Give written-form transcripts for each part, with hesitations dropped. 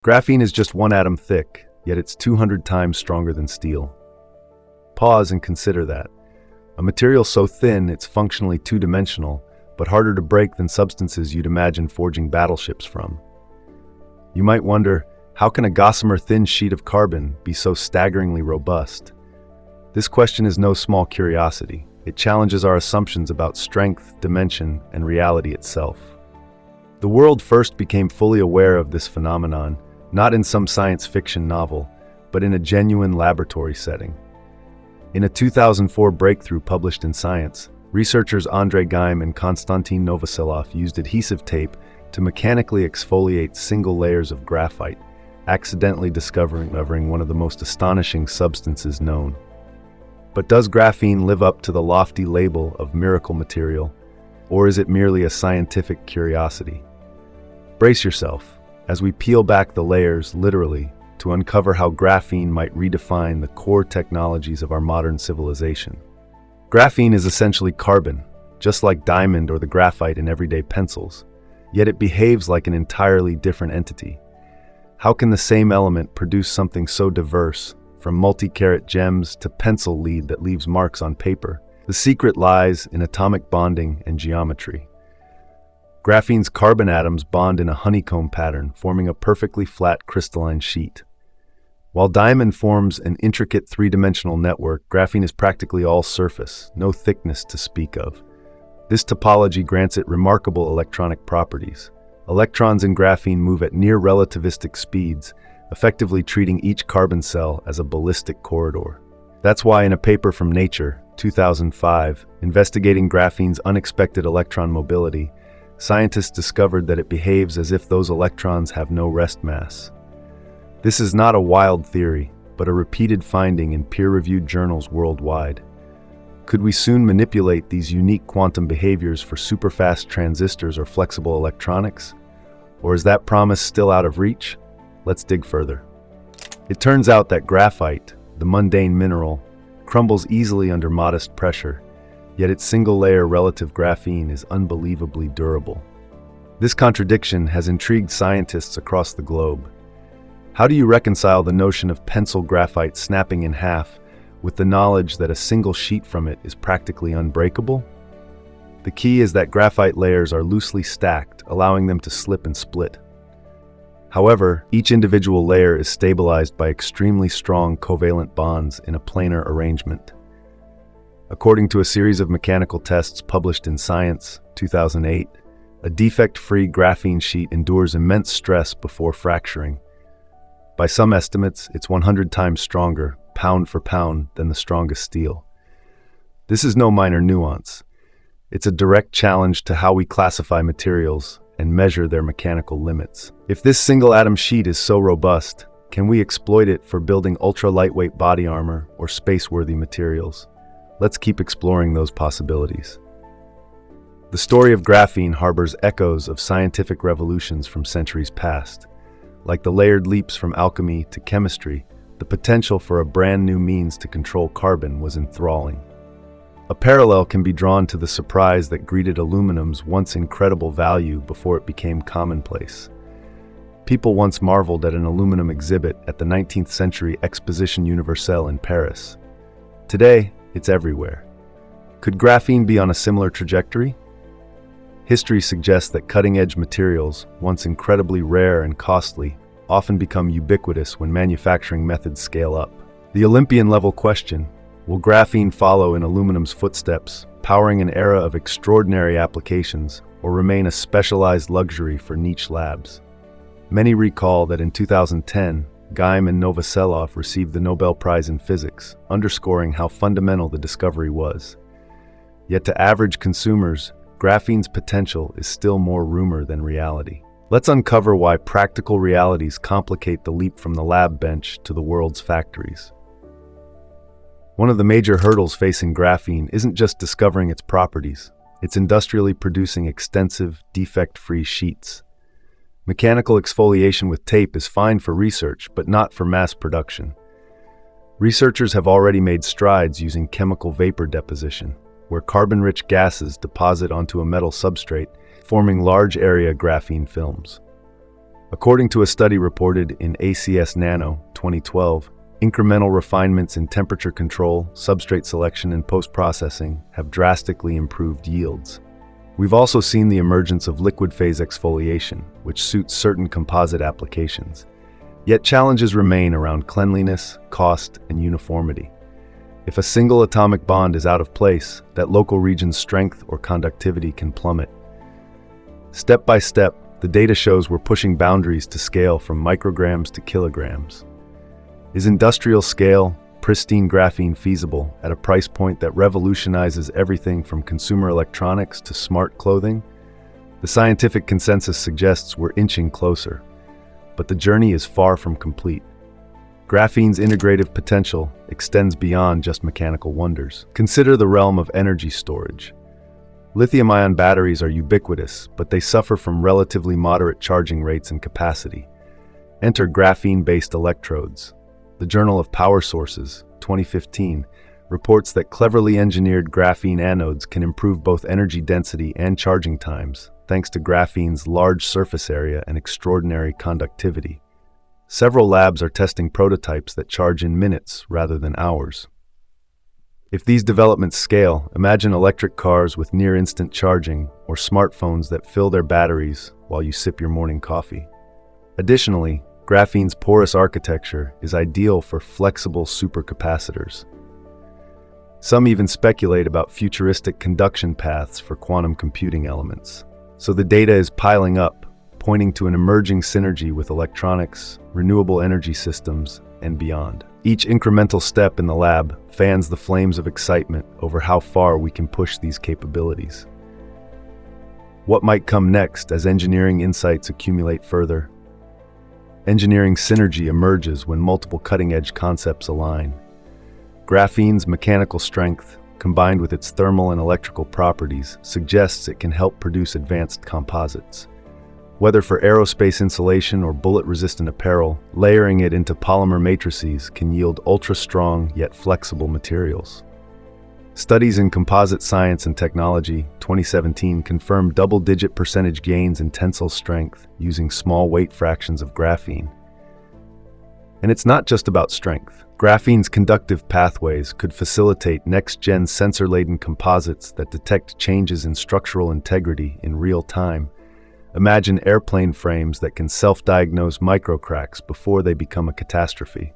Graphene is just one atom thick, yet it's 200 times stronger than steel. Pause and consider that. A material so thin it's functionally two-dimensional, but harder to break than substances you'd imagine forging battleships from. You might wonder, how can a gossamer-thin sheet of carbon be so staggeringly robust? This question is no small curiosity. It challenges our assumptions about strength, dimension, and reality itself. The world first became fully aware of this phenomenon, not in some science fiction novel, but in a genuine laboratory setting. In a 2004 breakthrough published in Science, researchers Geim and Konstantin Novoselov used adhesive tape to mechanically exfoliate single layers of graphite, accidentally discovering one of the most astonishing substances known. But does graphene live up to the lofty label of miracle material, or is it merely a scientific curiosity? Brace yourself as we peel back the layers, literally, to uncover how graphene might redefine the core technologies of our modern civilization. Graphene is essentially carbon, just like diamond or the graphite in everyday pencils, yet it behaves like an entirely different entity. How can the same element produce something so diverse, from multi-carat gems to pencil lead that leaves marks on paper? The secret lies in atomic bonding and geometry. Graphene's carbon atoms bond in a honeycomb pattern, forming a perfectly flat crystalline sheet. While diamond forms an intricate three-dimensional network, graphene is practically all surface, no thickness to speak of. This topology grants it remarkable electronic properties. Electrons in graphene move at near relativistic speeds, effectively treating each carbon cell as a ballistic corridor. That's why in a paper from Nature, 2005, investigating graphene's unexpected electron mobility, scientists discovered that it behaves as if those electrons have no rest mass. This is not a wild theory, but a repeated finding in peer-reviewed journals worldwide. Could we soon manipulate these unique quantum behaviors for superfast transistors or flexible electronics? Or is that promise still out of reach? Let's dig further. It turns out that graphite, the mundane mineral, crumbles easily under modest pressure, yet its single-layer relative graphene is unbelievably durable. This contradiction has intrigued scientists across the globe. How do you reconcile the notion of pencil graphite snapping in half with the knowledge that a single sheet from it is practically unbreakable? The key is that graphite layers are loosely stacked, allowing them to slip and split. However, each individual layer is stabilized by extremely strong covalent bonds in a planar arrangement. According to a series of mechanical tests published in Science, 2008, a defect-free graphene sheet endures immense stress before fracturing. By some estimates, it's 100 times stronger, pound for pound, than the strongest steel. This is no minor nuance. It's a direct challenge to how we classify materials and measure their mechanical limits. If this single-atom sheet is so robust, can we exploit it for building ultra-lightweight body armor or space-worthy materials? Let's keep exploring those possibilities. The story of graphene harbors echoes of scientific revolutions from centuries past. Like the layered leaps from alchemy to chemistry, the potential for a brand new means to control carbon was enthralling. A parallel can be drawn to the surprise that greeted aluminum's once incredible value before it became commonplace. People once marveled at an aluminum exhibit at the 19th century Exposition Universelle in Paris. Today, it's everywhere. Could graphene be on a similar trajectory? History suggests that cutting-edge materials, once incredibly rare and costly, often become ubiquitous when manufacturing methods scale up. The Olympian-level question: will graphene follow in aluminum's footsteps, powering an era of extraordinary applications, or remain a specialized luxury for niche labs? Many recall that in 2010, Geim and Novoselov received the Nobel Prize in Physics, underscoring how fundamental the discovery was. Yet to average consumers, graphene's potential is still more rumor than reality. Let's uncover why practical realities complicate the leap from the lab bench to the world's factories. One of the major hurdles facing graphene isn't just discovering its properties, it's industrially producing extensive, defect-free sheets. Mechanical exfoliation with tape is fine for research, but not for mass production. Researchers have already made strides using chemical vapor deposition, where carbon-rich gases deposit onto a metal substrate, forming large-area graphene films. According to a study reported in ACS Nano 2012, incremental refinements in temperature control, substrate selection, and post-processing have drastically improved yields. We've also seen the emergence of liquid phase exfoliation, which suits certain composite applications. Yet challenges remain around cleanliness, cost, and uniformity. If a single atomic bond is out of place, that local region's strength or conductivity can plummet. Step by step, the data shows we're pushing boundaries to scale from micrograms to kilograms. Is industrial scale, pristine graphene feasible at a price point that revolutionizes everything from consumer electronics to smart clothing? The scientific consensus suggests we're inching closer, but the journey is far from complete. Graphene's integrative potential extends beyond just mechanical wonders. Consider the realm of energy storage. Lithium-ion batteries are ubiquitous, but they suffer from relatively moderate charging rates and capacity. Enter graphene-based electrodes. The Journal of Power Sources, 2015, reports that cleverly engineered graphene anodes can improve both energy density and charging times, thanks to graphene's large surface area and extraordinary conductivity. Several labs are testing prototypes that charge in minutes rather than hours. If these developments scale, imagine electric cars with near-instant charging or smartphones that fill their batteries while you sip your morning coffee. Additionally, graphene's porous architecture is ideal for flexible supercapacitors. Some even speculate about futuristic conduction paths for quantum computing elements. So the data is piling up, pointing to an emerging synergy with electronics, renewable energy systems, and beyond. Each incremental step in the lab fans the flames of excitement over how far we can push these capabilities. What might come next as engineering insights accumulate further? Engineering synergy emerges when multiple cutting-edge concepts align. Graphene's mechanical strength, combined with its thermal and electrical properties, suggests it can help produce advanced composites. Whether for aerospace insulation or bullet-resistant apparel, layering it into polymer matrices can yield ultra-strong yet flexible materials. Studies in Composite Science and Technology 2017 confirmed double-digit percentage gains in tensile strength using small weight fractions of graphene. And it's not just about strength. Graphene's conductive pathways could facilitate next-gen sensor-laden composites that detect changes in structural integrity in real time. Imagine airplane frames that can self-diagnose microcracks before they become a catastrophe.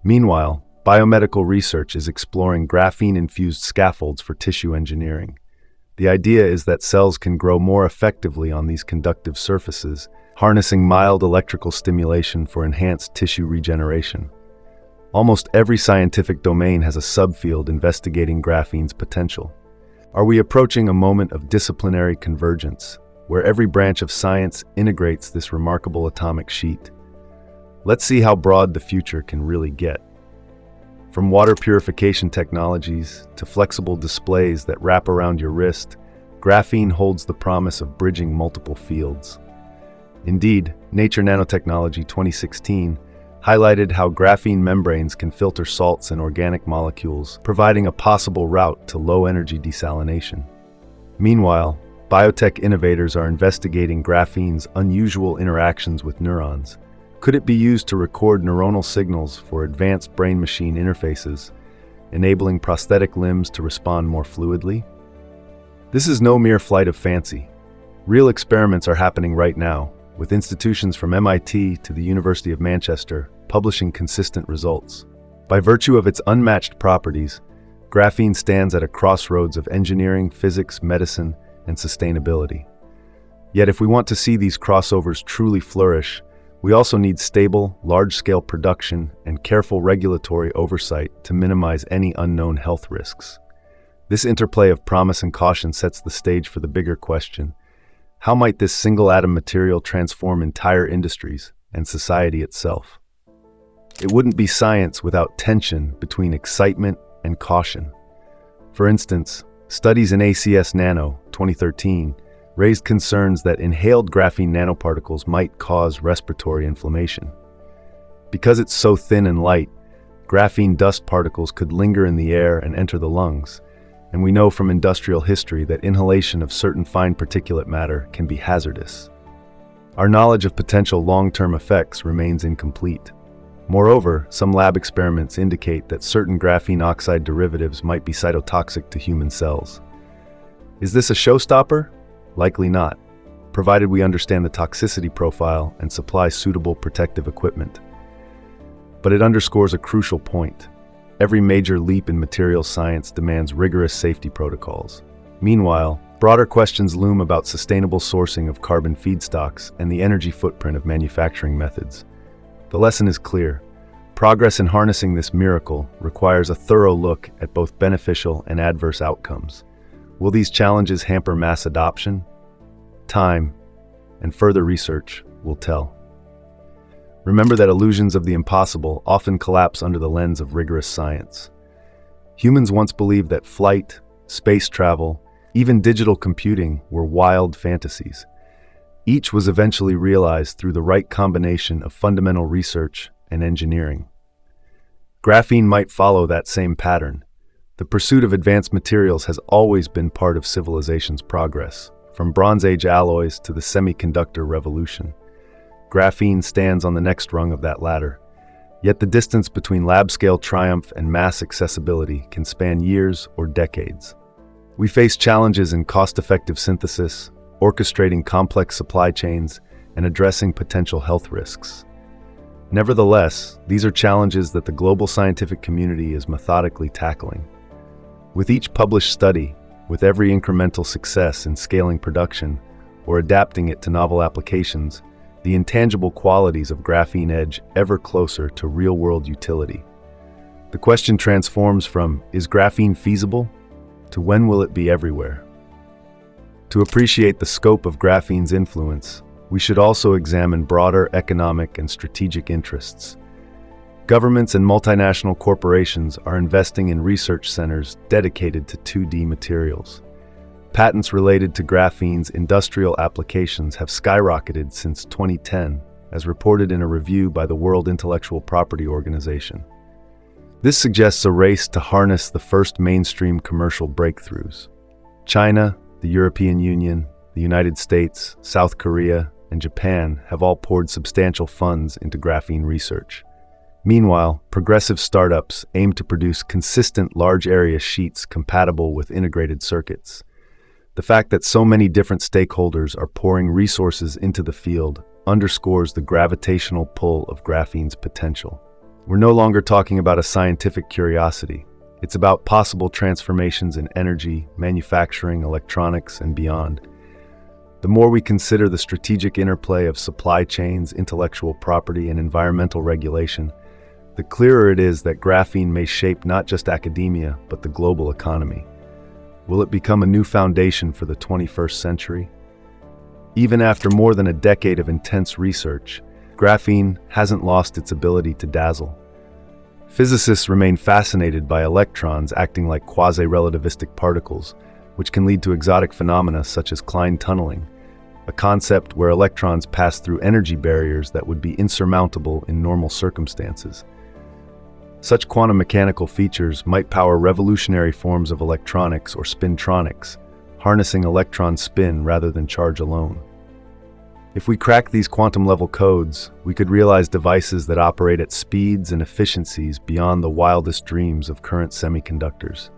Meanwhile, biomedical research is exploring graphene-infused scaffolds for tissue engineering. The idea is that cells can grow more effectively on these conductive surfaces, harnessing mild electrical stimulation for enhanced tissue regeneration. Almost every scientific domain has a subfield investigating graphene's potential. Are we approaching a moment of disciplinary convergence, where every branch of science integrates this remarkable atomic sheet? Let's see how broad the future can really get. From water purification technologies to flexible displays that wrap around your wrist, graphene holds the promise of bridging multiple fields. Indeed, Nature Nanotechnology 2016 highlighted how graphene membranes can filter salts and organic molecules, providing a possible route to low-energy desalination. Meanwhile, biotech innovators are investigating graphene's unusual interactions with neurons. Could it be used to record neuronal signals for advanced brain-machine interfaces, enabling prosthetic limbs to respond more fluidly? This is no mere flight of fancy. Real experiments are happening right now, with institutions from MIT to the University of Manchester publishing consistent results. By virtue of its unmatched properties, graphene stands at a crossroads of engineering, physics, medicine, and sustainability. Yet if we want to see these crossovers truly flourish, we also need stable, large-scale production and careful regulatory oversight to minimize any unknown health risks. This interplay of promise and caution sets the stage for the bigger question: how might this single-atom material transform entire industries and society itself? It wouldn't be science without tension between excitement and caution. For instance, studies in ACS Nano 2013 raised concerns that inhaled graphene nanoparticles might cause respiratory inflammation. Because it's so thin and light, graphene dust particles could linger in the air and enter the lungs, and we know from industrial history that inhalation of certain fine particulate matter can be hazardous. Our knowledge of potential long-term effects remains incomplete. Moreover, some lab experiments indicate that certain graphene oxide derivatives might be cytotoxic to human cells. Is this a showstopper? Likely not, provided we understand the toxicity profile and supply suitable protective equipment. But it underscores a crucial point. Every major leap in materials science demands rigorous safety protocols. Meanwhile, broader questions loom about sustainable sourcing of carbon feedstocks and the energy footprint of manufacturing methods. The lesson is clear. Progress in harnessing this miracle requires a thorough look at both beneficial and adverse outcomes. Will these challenges hamper mass adoption? Time and further research will tell. Remember that illusions of the impossible often collapse under the lens of rigorous science. Humans once believed that flight, space travel, even digital computing were wild fantasies. Each was eventually realized through the right combination of fundamental research and engineering. Graphene might follow that same pattern. The pursuit of advanced materials has always been part of civilization's progress, from Bronze Age alloys to the semiconductor revolution. Graphene stands on the next rung of that ladder. Yet the distance between lab-scale triumph and mass accessibility can span years or decades. We face challenges in cost-effective synthesis, orchestrating complex supply chains, and addressing potential health risks. Nevertheless, these are challenges that the global scientific community is methodically tackling. With each published study, with every incremental success in scaling production or adapting it to novel applications, the intangible qualities of graphene edge ever closer to real-world utility. The question transforms from, is graphene feasible, to when will it be everywhere? To appreciate the scope of graphene's influence, we should also examine broader economic and strategic interests. Governments and multinational corporations are investing in research centers dedicated to 2D materials. Patents related to graphene's industrial applications have skyrocketed since 2010, as reported in a review by the World Intellectual Property Organization. This suggests a race to harness the first mainstream commercial breakthroughs. China, the European Union, the United States, South Korea, and Japan have all poured substantial funds into graphene research. Meanwhile, progressive startups aim to produce consistent large-area sheets compatible with integrated circuits. The fact that so many different stakeholders are pouring resources into the field underscores the gravitational pull of graphene's potential. We're no longer talking about a scientific curiosity. It's about possible transformations in energy, manufacturing, electronics, and beyond. The more we consider the strategic interplay of supply chains, intellectual property, and environmental regulation, the clearer it is that graphene may shape not just academia, but the global economy. Will it become a new foundation for the 21st century? Even after more than a decade of intense research, graphene hasn't lost its ability to dazzle. Physicists remain fascinated by electrons acting like quasi-relativistic particles, which can lead to exotic phenomena such as Klein tunneling, a concept where electrons pass through energy barriers that would be insurmountable in normal circumstances. Such quantum mechanical features might power revolutionary forms of electronics or spintronics, harnessing electron spin rather than charge alone. If we crack these quantum-level codes, we could realize devices that operate at speeds and efficiencies beyond the wildest dreams of current semiconductors.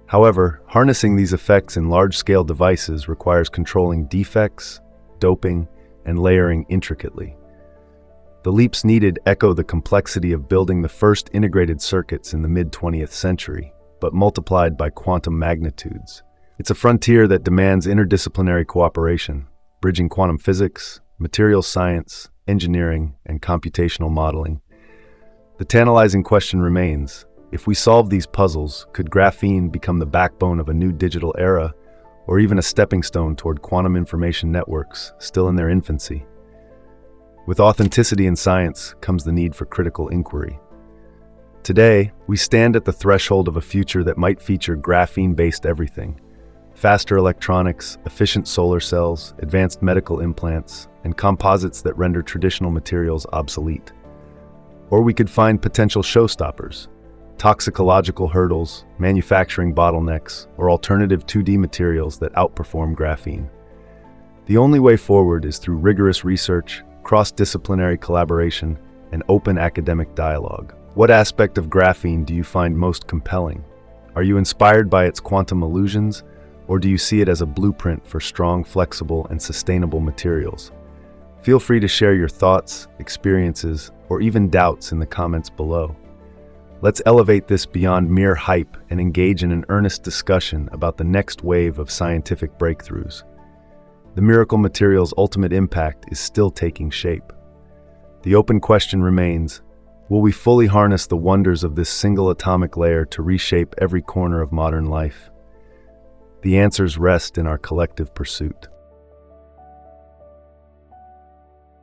However, harnessing these effects in large-scale devices requires controlling defects, doping, and layering intricately. The leaps needed echo the complexity of building the first integrated circuits in the mid-20th century, but multiplied by quantum magnitudes. It's a frontier that demands interdisciplinary cooperation, bridging quantum physics, materials science, engineering, and computational modeling. The tantalizing question remains, if we solve these puzzles, could graphene become the backbone of a new digital era, or even a stepping stone toward quantum information networks still in their infancy? With authenticity in science comes the need for critical inquiry. Today, we stand at the threshold of a future that might feature graphene-based everything. Faster electronics, efficient solar cells, advanced medical implants, and composites that render traditional materials obsolete. Or we could find potential showstoppers, toxicological hurdles, manufacturing bottlenecks, or alternative 2D materials that outperform graphene. The only way forward is through rigorous research, cross-disciplinary collaboration, and open academic dialogue. What aspect of graphene do you find most compelling? Are you inspired by its quantum illusions, or do you see it as a blueprint for strong, flexible, and sustainable materials? Feel free to share your thoughts, experiences, or even doubts in the comments below. Let's elevate this beyond mere hype and engage in an earnest discussion about the next wave of scientific breakthroughs. The miracle material's ultimate impact is still taking shape. The open question remains, will we fully harness the wonders of this single atomic layer to reshape every corner of modern life? The answers rest in our collective pursuit.